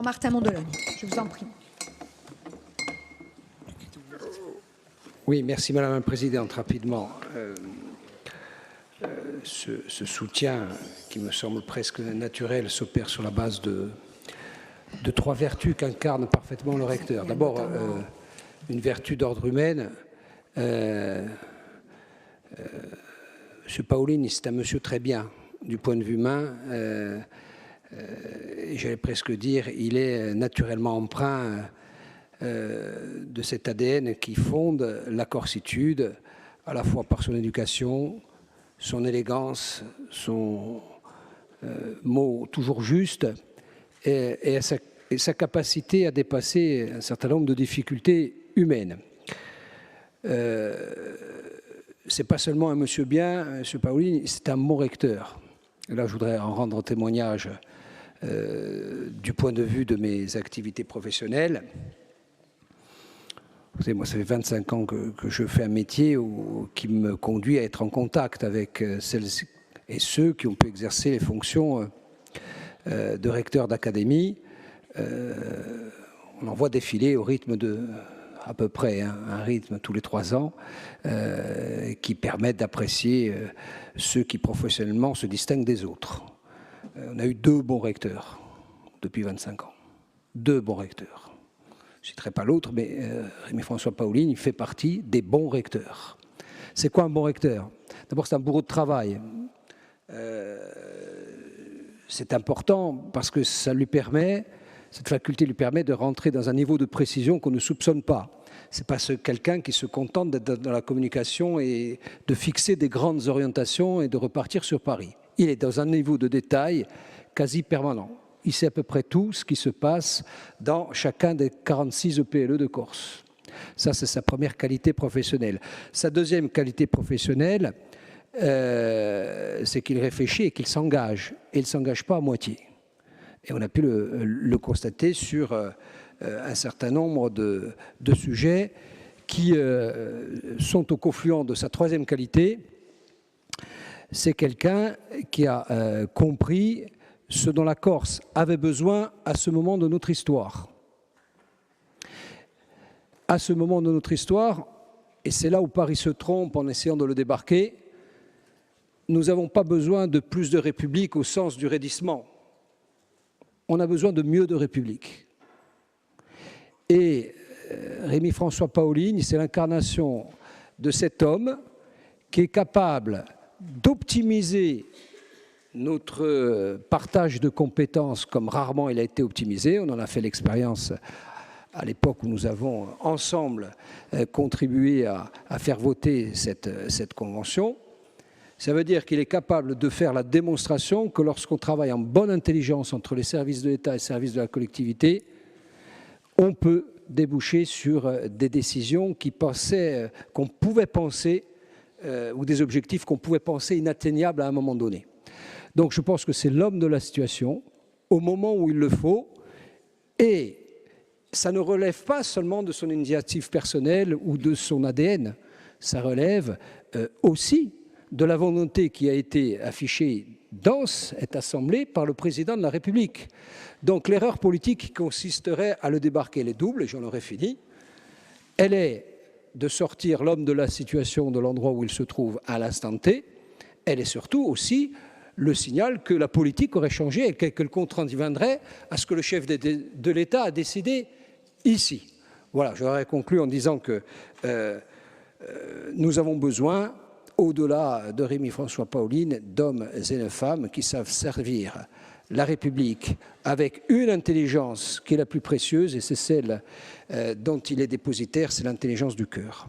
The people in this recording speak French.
Martin Mondologne, je vous en prie. Oui, merci Madame la Présidente. Rapidement, ce soutien qui me semble presque naturel s'opère sur la base de trois vertus qu'incarne parfaitement le recteur. D'abord, une vertu d'ordre humain. M. Paolini, c'est un monsieur très bien du point de vue humain. J'allais presque dire, il est naturellement empreint de cet ADN qui fonde la corsitude, à la fois par son éducation, son élégance, son mot toujours juste, et sa capacité à dépasser un certain nombre de difficultés humaines. C'est pas seulement un monsieur bien, M. Paolini, c'est un bon recteur. Et là, je voudrais en rendre témoignage du point de vue de mes activités professionnelles. Vous savez, moi, ça fait 25 ans que je fais un métier qui me conduit à être en contact avec celles et ceux qui ont pu exercer les fonctions de recteur d'académie. On en voit défiler au rythme de à peu près un rythme tous les 3 ans qui permettent d'apprécier ceux qui professionnellement se distinguent des autres. On a eu 2 bons recteurs depuis 25 ans. 2 bons recteurs. Je ne citerai pas l'autre, mais Rémy-François Paolini fait partie des bons recteurs. C'est quoi un bon recteur? D'abord, c'est un bourreau de travail. C'est important parce que ça lui permet, cette faculté lui permet de rentrer dans un niveau de précision qu'on ne soupçonne pas. Ce n'est pas quelqu'un qui se contente d'être dans la communication et de fixer des grandes orientations et de repartir sur Paris. Il est dans un niveau de détail quasi permanent. Il sait à peu près tout ce qui se passe dans chacun des 46 EPLE de Corse. Ça, c'est sa première qualité professionnelle. Sa deuxième qualité professionnelle, c'est qu'il réfléchit et qu'il s'engage. Et il ne s'engage pas à moitié. Et on a pu le constater sur un certain nombre de sujets qui sont au confluent de sa troisième qualité. C'est quelqu'un qui a compris ce dont la Corse avait besoin à ce moment de notre histoire. À ce moment de notre histoire, et c'est là où Paris se trompe en essayant de le débarquer, nous n'avons pas besoin de plus de République au sens du raidissement. On a besoin de mieux de République. Et Rémy-François Paolini, c'est l'incarnation de cet homme qui est capable d'optimiser notre partage de compétences comme rarement il a été optimisé. On en a fait l'expérience à l'époque où nous avons ensemble contribué à faire voter cette convention. Ça veut dire qu'il est capable de faire la démonstration que lorsqu'on travaille en bonne intelligence entre les services de l'État et les services de la collectivité, on peut déboucher sur des décisions qu'on pouvait penser, ou des objectifs qu'on pouvait penser inatteignables à un moment donné. Donc je pense que c'est l'homme de la situation, au moment où il le faut, et ça ne relève pas seulement de son initiative personnelle ou de son ADN, ça relève aussi de la volonté qui a été affichée dans cette Assemblée par le Président de la République. Donc l'erreur politique qui consisterait à le débarquer, elle est double, et j'en aurais fini. Elle est de sortir l'homme de la situation de l'endroit où il se trouve à l'instant T. Elle est surtout aussi le signal que la politique aurait changé et qu'elle contraindrait à ce que le chef de l'État a décidé ici. Voilà, j'aurais conclu en disant que nous avons besoin, au-delà de Rémy-François Paolini, d'hommes et de femmes qui savent servir la République avec une intelligence qui est la plus précieuse, et c'est celle dont il est dépositaire, c'est l'intelligence du cœur.